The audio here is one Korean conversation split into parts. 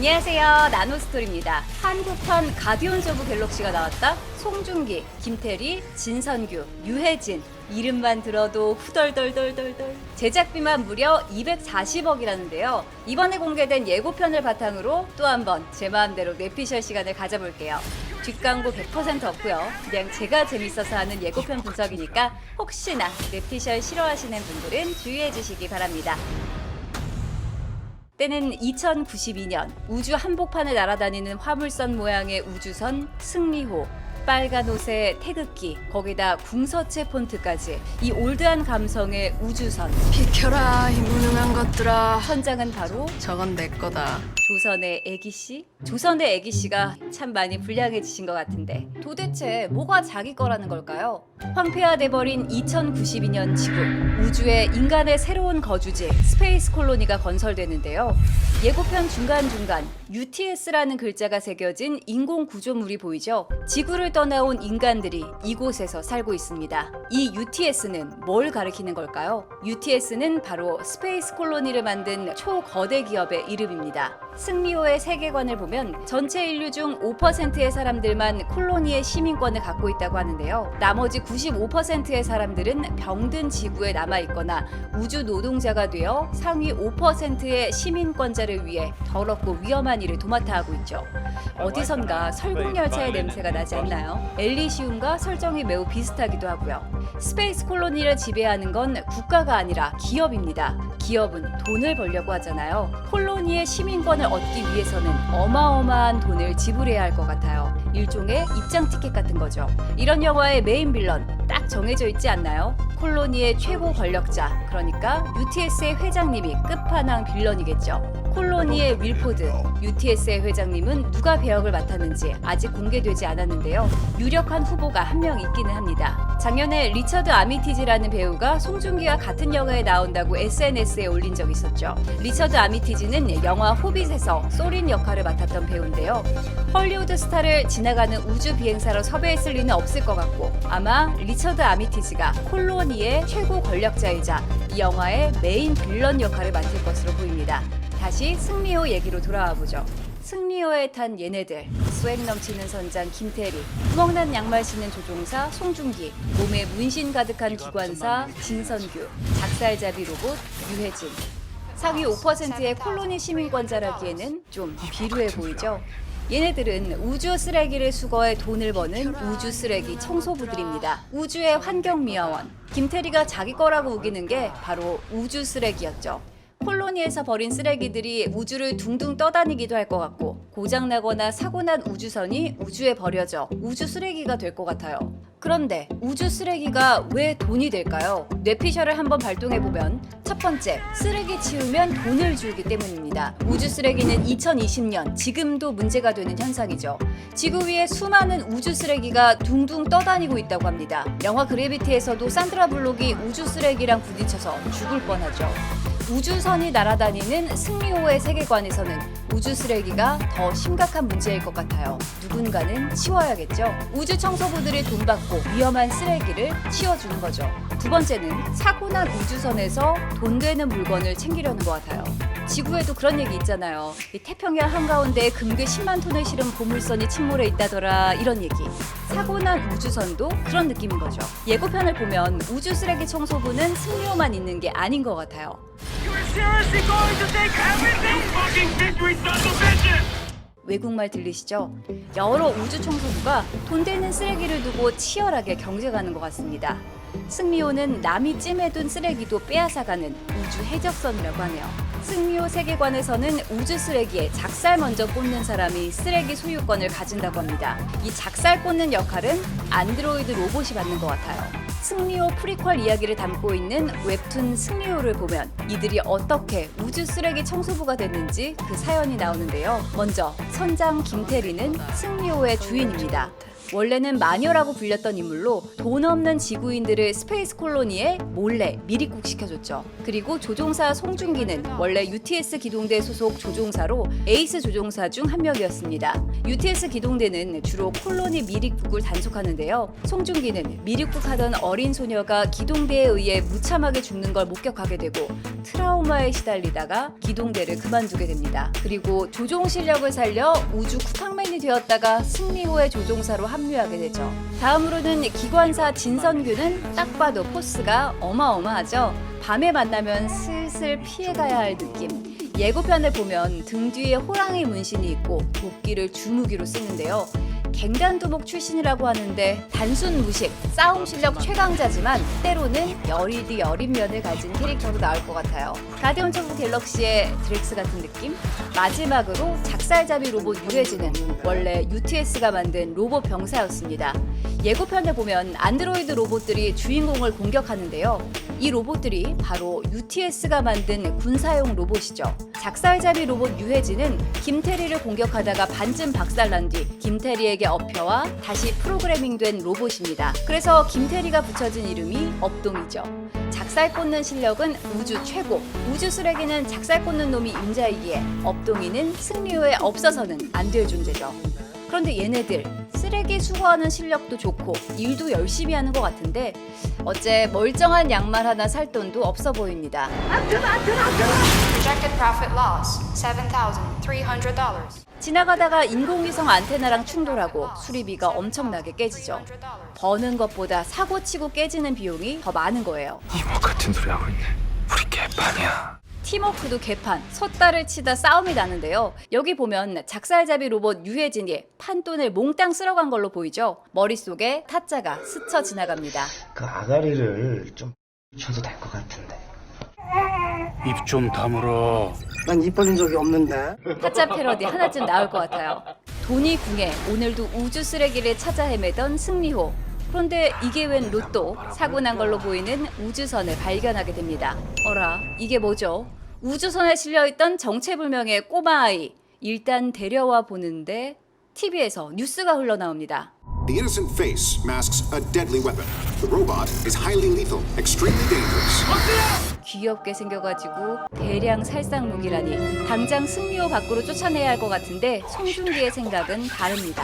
안녕하세요. 나노스토리입니다. 한국판 가디언즈 오브 갤럭시가 나왔다? 송중기, 김태리, 진선규, 유해진 이름만 들어도 후덜덜덜덜덜. 제작비만 무려 240억이라는데요. 이번에 공개된 예고편을 바탕으로 또 한번 제 마음대로 뇌피셜 시간을 가져볼게요. 뒷광고 100% 없고요. 그냥 제가 재밌어서 하는 예고편 분석이니까 혹시나 뇌피셜 싫어하시는 분들은 주의해 주시기 바랍니다. 때는 2092년 우주 한복판을 날아다니는 화물선 모양의 우주선 승리호, 빨간 옷에 태극기, 거기다 궁서체 폰트까지 이 올드한 감성의 우주선. 비켜라 이 무능한 것들아. 선장은 바로 저건 내 거다. 조선의 애기씨? 조선의 애기씨가 참 많이 불량해지신 것 같은데 도대체 뭐가 자기 거라는 걸까요? 황폐화돼버린 2092년 지구, 우주에 인간의 새로운 거주지 스페이스 콜로니가 건설되는데요. 예고편 중간중간 UTS라는 글자가 새겨진 인공 구조물이 보이죠? 지구를 떠나온 인간들이 이곳에서 살고 있습니다. 이 UTS는 뭘 가리키는 걸까요? UTS는 바로 스페이스 콜로니를 만든 초거대 기업의 이름입니다. 승리호의 세계관을 보면 전체 인류 중 5%의 사람들만 콜로니의 시민권을 갖고 있다고 하는데요. 나머지 95%의 사람들은 병든 지구에 남아있거나 우주 노동자가 되어 상위 5%의 시민권자를 위해 더럽고 위험한 일을 도맡아 하고 있죠. 어디선가 설국열차의 냄새가 나지 않나요? 엘리시움과 설정이 매우 비슷하기도 하고요. 스페이스 콜로니를 지배하는 건 국가가 아니라 기업입니다. 기업은 돈을 벌려고 하잖아요. 콜로니의 시민권을 얻기 위해서는 어마어마한 돈을 지불해야 할 것 같아요. 일종의 입장 티켓 같은 거죠. 이런 영화의 메인 빌런 딱 정해져 있지 않나요? 콜로니의 최고 권력자, 그러니까 UTS의 회장님이 끝판왕 빌런이겠죠. 콜로니의 윌포드, UTS의 회장님은 누가 배역을 맡았는지 아직 공개되지 않았는데요. 유력한 후보가 한 명 있기는 합니다. 작년에 리처드 아미티지라는 배우가 송중기와 같은 영화에 나온다고 SNS에 올린 적이 있었죠. 리처드 아미티지는 영화 호빗에서 소린 역할을 맡았던 배우인데요. 헐리우드 스타를 지나가는 우주 비행사로 섭외했을 리는 없을 것 같고 아마 리처드 아미티지가 콜로니의 최고 권력자이자 이 영화의 메인 빌런 역할을 맡을 것으로 보입니다. 다시 승리호 얘기로 돌아와 보죠. 승리호에 탄 얘네들, 스웩 넘치는 선장 김태리, 구멍난 양말 신는 조종사 송중기, 몸에 문신 가득한 기관사 진선규, 작살잡이 로봇 유해진. 상위 5%의 콜로니 시민권자라기에는 좀 비루해 보이죠? 얘네들은 우주 쓰레기를 수거해 돈을 버는 우주 쓰레기 청소부들입니다. 우주의 환경미화원. 김태리가 자기 거라고 우기는 게 바로 우주 쓰레기였죠. 콜로니에서 버린 쓰레기들이 우주를 둥둥 떠다니기도 할 것 같고 고장나거나 사고난 우주선이 우주에 버려져 우주 쓰레기가 될 것 같아요. 그런데 우주 쓰레기가 왜 돈이 될까요? 뇌피셜을 한번 발동해보면 첫 번째, 쓰레기 치우면 돈을 주기 때문입니다. 우주 쓰레기는 2020년 지금도 문제가 되는 현상이죠. 지구 위에 수많은 우주 쓰레기가 둥둥 떠다니고 있다고 합니다. 영화 그래비티에서도 산드라 블록이 우주 쓰레기랑 부딪혀서 죽을 뻔하죠. 우주선이 날아다니는 승리호의 세계관에서는 우주 쓰레기가 더 심각한 문제일 것 같아요. 누군가는 치워야겠죠. 우주 청소부들이 돈 받고 위험한 쓰레기를 치워주는 거죠. 두 번째는 사고난 우주선에서 돈 되는 물건을 챙기려는 것 같아요. 지구에도 그런 얘기 있잖아요. 이 태평양 한가운데에 금괴 10만 톤을 실은 보물선이 침몰해 있다더라 이런 얘기. 사고난 우주선도 그런 느낌인 거죠. 예고편을 보면 우주 쓰레기 청소부는 승리호만 있는 게 아닌 것 같아요. 외국말 들리시죠? 여러 우주 청소부가 돈 되는 쓰레기를 두고 치열하게 경쟁하는 것 같습니다. 승리호는 남이 찜해둔 쓰레기도 빼앗아가는 우주 해적선이라고 하네요. 승리호 세계관에서는 우주 쓰레기에 작살 먼저 꽂는 사람이 쓰레기 소유권을 가진다고 합니다. 이 작살 꽂는 역할은 안드로이드 로봇이 받는 것 같아요. 승리호 프리퀄 이야기를 담고 있는 웹툰 승리호를 보면 이들이 어떻게 우주 쓰레기 청소부가 됐는지 그 사연이 나오는데요. 먼저 선장 김태리는 승리호의 주인입니다. 원래는 마녀라고 불렸던 인물로 돈 없는 지구인들을 스페이스 콜로니에 몰래 미입국시켜줬죠. 그리고 조종사 송중기는 원래 UTS 기동대 소속 조종사로 에이스 조종사 중 한 명이었습니다. UTS 기동대는 주로 콜로니 미입국을 단속하는데요. 송중기는 미입국하던 어린 소녀가 기동대에 의해 무참하게 죽는 걸 목격하게 되고 트라우마에 시달리다가 기동대를 그만두게 됩니다. 그리고 조종 실력을 살려 우주 쿠팡맨이 되었다가 승리호의 조종사로 합류하게 되죠. 다음으로는 기관사 진선규는 딱 봐도 포스가 어마어마하죠. 밤에 만나면 슬슬 피해가야 할 느낌. 예고편을 보면 등 뒤에 호랑이 문신이 있고 도끼를 주무기로 쓰는데요. 갱단두목 출신이라고 하는데 단순 무식, 싸움 실력 최강자지만 때로는 여리디 여린 면을 가진 캐릭터로 나올 것 같아요. 가디언즈 오브 갤럭시의 드렉스 같은 느낌? 마지막으로 작살잡이 로봇 유해진은 원래 UTS가 만든 로봇 병사였습니다. 예고편을 보면 안드로이드 로봇들이 주인공을 공격하는데요. 이 로봇들이 바로 UTS가 만든 군사용 로봇이죠. 작살잡이 로봇 유해진은 김태리를 공격하다가 반쯤 박살난 뒤 김태리에게 업혀와 다시 프로그래밍된 로봇입니다. 그래서 김태리가 붙여진 이름이 업동이죠. 작살 꽂는 실력은 우주 최고, 우주 쓰레기는 작살 꽂는 놈이 임자이기에 업동이는 승리호에 없어서는 안 될 존재죠. 그런데 얘네들 쓰레기 수거하는 실력도 좋고 일도 열심히 하는 것 같은데 어째 멀쩡한 양말 하나 살 돈도 없어 보입니다. Projected profit loss $7,300. 지나가다가 인공위성 안테나랑 충돌하고 수리비가 엄청나게 깨지죠. 버는 것보다 사고치고 깨지는 비용이 더 많은 거예요. 이모 같은 소리 하고 있네. 우리 개판이야. 팀워크도 개판, 섣달을 치다 싸움이 나는데요. 여기 보면 작살잡이 로봇 유해진이 판돈을 몽땅 쓸어간 걸로 보이죠. 머릿속에 타짜가 스쳐 지나갑니다. 그 아가리를 좀 쳐도 될 것 같은데. 입 좀 다물어. 난 입 벌린 적이 없는데. 타짜 패러디 하나쯤 나올 것 같아요. 돈이 궁해 오늘도 우주 쓰레기를 찾아 헤매던 승리호. 그런데 이게 웬 로또? 사고 난 걸로 보이는 우주선을 발견하게 됩니다. 어라, 이게 뭐죠? 우주선에 실려있던 정체불명의 꼬마아이. 일단 데려와 보는데 TV에서 뉴스가 흘러나옵니다. The innocent face masks a deadly weapon. The robot is highly lethal, extremely dangerous. 귀엽게 생겨가지고 대량 살상 무기라니 당장 승리호 밖으로 쫓아내야 할 것 같은데 송중기의 생각은 다릅니다.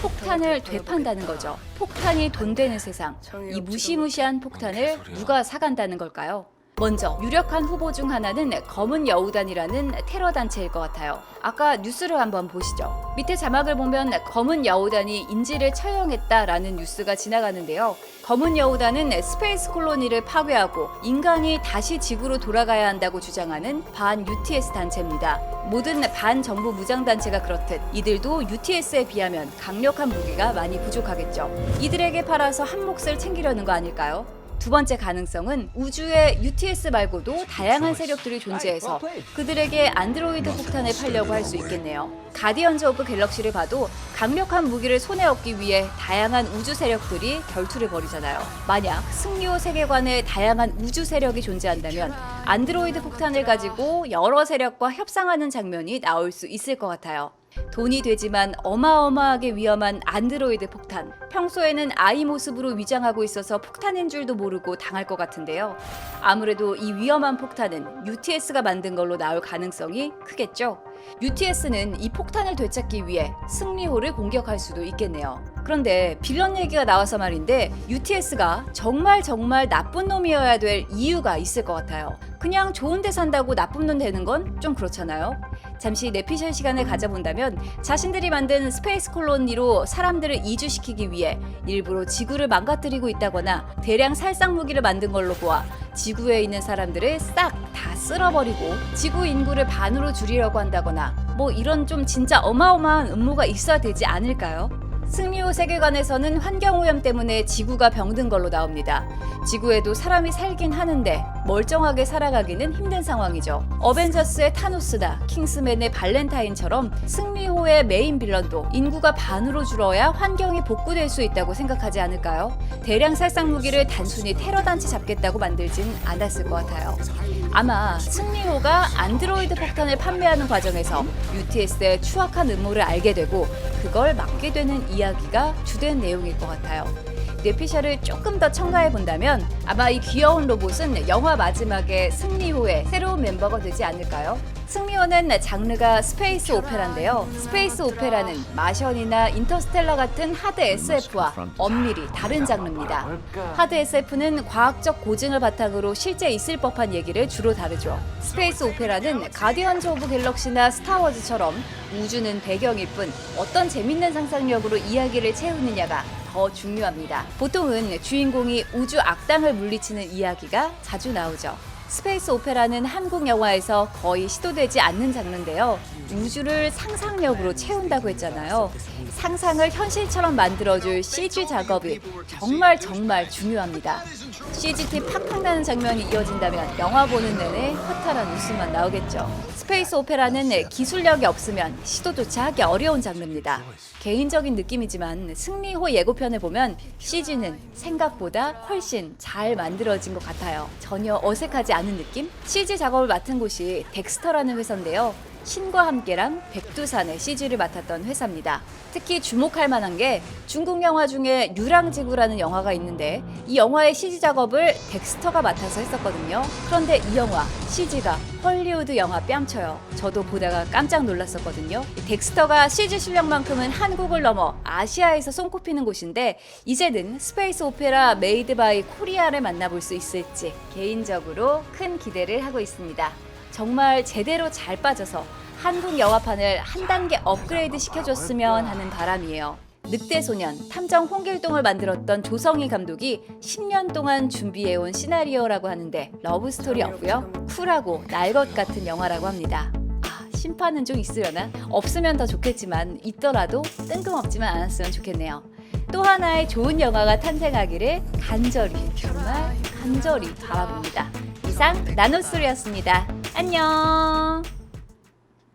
폭탄을 되판다는 거죠. 폭탄이 돈 되는 세상. 이 무시무시한 폭탄을 누가 사간다는 걸까요? 먼저 유력한 후보 중 하나는 검은 여우단이라는 테러 단체일 것 같아요. 아까 뉴스를 한번 보시죠. 밑에 자막을 보면 검은 여우단이 인지를 처형했다라는 뉴스가 지나가는데요. 검은 여우단은 스페이스 콜로니를 파괴하고 인간이 다시 지구로 돌아가야 한다고 주장하는 반 UTS 단체입니다. 모든 반정부 무장단체가 그렇듯 이들도 UTS에 비하면 강력한 무기가 많이 부족하겠죠. 이들에게 팔아서 한 몫을 챙기려는 거 아닐까요? 두 번째 가능성은 우주에 UTS 말고도 다양한 세력들이 존재해서 그들에게 안드로이드 폭탄을 팔려고 할 수 있겠네요. 가디언즈 오브 갤럭시를 봐도 강력한 무기를 손에 얻기 위해 다양한 우주 세력들이 결투를 벌이잖아요. 만약 승리호 세계관에 다양한 우주 세력이 존재한다면 안드로이드 폭탄을 가지고 여러 세력과 협상하는 장면이 나올 수 있을 것 같아요. 돈이 되지만 어마어마하게 위험한 안드로이드 폭탄. 평소에는 아이 모습으로 위장하고 있어서 폭탄인 줄도 모르고 당할 것 같은데요. 아무래도 이 위험한 폭탄은 UTS가 만든 걸로 나올 가능성이 크겠죠. UTS는 이 폭탄을 되찾기 위해 승리호를 공격할 수도 있겠네요. 그런데 빌런 얘기가 나와서 말인데 UTS가 정말 나쁜 놈이어야 될 이유가 있을 것 같아요. 그냥 좋은 데 산다고 나쁜 놈 되는 건 좀 그렇잖아요. 잠시 내피셜 시간을 가져본다면 자신들이 만든 스페이스 콜로니로 사람들을 이주시키기 위해 일부러 지구를 망가뜨리고 있다거나 대량 살상 무기를 만든 걸로 보아 지구에 있는 사람들을 싹 다 쓸어버리고 지구 인구를 반으로 줄이려고 한다거나 뭐 이런 좀 진짜 어마어마한 음모가 있어야 되지 않을까요? 승리호 세계관에서는 환경오염 때문에 지구가 병든 걸로 나옵니다. 지구에도 사람이 살긴 하는데 멀쩡하게 살아가기는 힘든 상황이죠. 어벤져스의 타노스나 킹스맨의 발렌타인처럼 승리호의 메인 빌런도 인구가 반으로 줄어야 환경이 복구될 수 있다고 생각하지 않을까요? 대량 살상 무기를 단순히 테러 단체 잡겠다고 만들진 않았을 것 같아요. 아마 승리호가 안드로이드 폭탄을 판매하는 과정에서 UTS의 추악한 음모를 알게 되고 그걸 막게 되는 이야기가 주된 내용일 것 같아요. 뇌피셜을 조금 더 첨가해 본다면 아마 이 귀여운 로봇은 영화 마지막에 승리호의 새로운 멤버가 되지 않을까요? 승리호는 장르가 스페이스 오페라인데요. 스페이스 오페라는 마션이나 인터스텔라 같은 하드 SF와 엄밀히 다른 장르입니다. 하드 SF는 과학적 고증을 바탕으로 실제 있을 법한 얘기를 주로 다루죠. 스페이스 오페라는 가디언즈 오브 갤럭시나 스타워즈처럼 우주는 배경일 뿐 어떤 재밌는 상상력으로 이야기를 채우느냐가 더 중요합니다. 보통은 주인공이 우주 악당을 물리치는 이야기가 자주 나오죠. 스페이스 오페라는 한국 영화에서 거의 시도되지 않는 장르인데요. 우주를 상상력으로 채운다고 했잖아요. 상상을 현실처럼 만들어줄 CG 작업이 정말 중요합니다. CGT 팍팍 나는 장면이 이어진다면 영화 보는 내내 허탈한 웃음만 나오겠죠. 스페이스 오페라는 기술력이 없으면 시도조차 하기 어려운 장르입니다. 개인적인 느낌이지만 승리호 예고편을 보면 CG는 생각보다 훨씬 잘 만들어진 것 같아요. 전혀 어색하지 않은 느낌? CG 작업을 맡은 곳이 덱스터라는 회사인데요. 신과 함께랑 백두산의 CG를 맡았던 회사입니다. 특히 주목할 만한 게 중국 영화 중에 유랑지구라는 영화가 있는데 이 영화의 CG 작업을 덱스터가 맡아서 했었거든요. 그런데 이 영화 CG가 헐리우드 영화 뺨쳐요. 저도 보다가 깜짝 놀랐었거든요. 덱스터가 CG 실력만큼은 한국을 넘어 아시아에서 손꼽히는 곳인데 이제는 스페이스 오페라 메이드 바이 코리아를 만나볼 수 있을지 개인적으로 큰 기대를 하고 있습니다. 정말 제대로 잘 빠져서 한국 영화판을 한 단계 업그레이드 시켜줬으면 하는 바람이에요. 늑대소년, 탐정 홍길동을 만들었던 조성희 감독이 10년 동안 준비해온 시나리오라고 하는데 러브스토리였고요. 쿨하고 날 것 같은 영화라고 합니다. 심판은 좀 있으려나? 없으면 더 좋겠지만 있더라도 뜬금없지만 않았으면 좋겠네요. 또 하나의 좋은 영화가 탄생하기를 정말 간절히 바라봅니다. 이상 나노스토리였습니다. 안녕.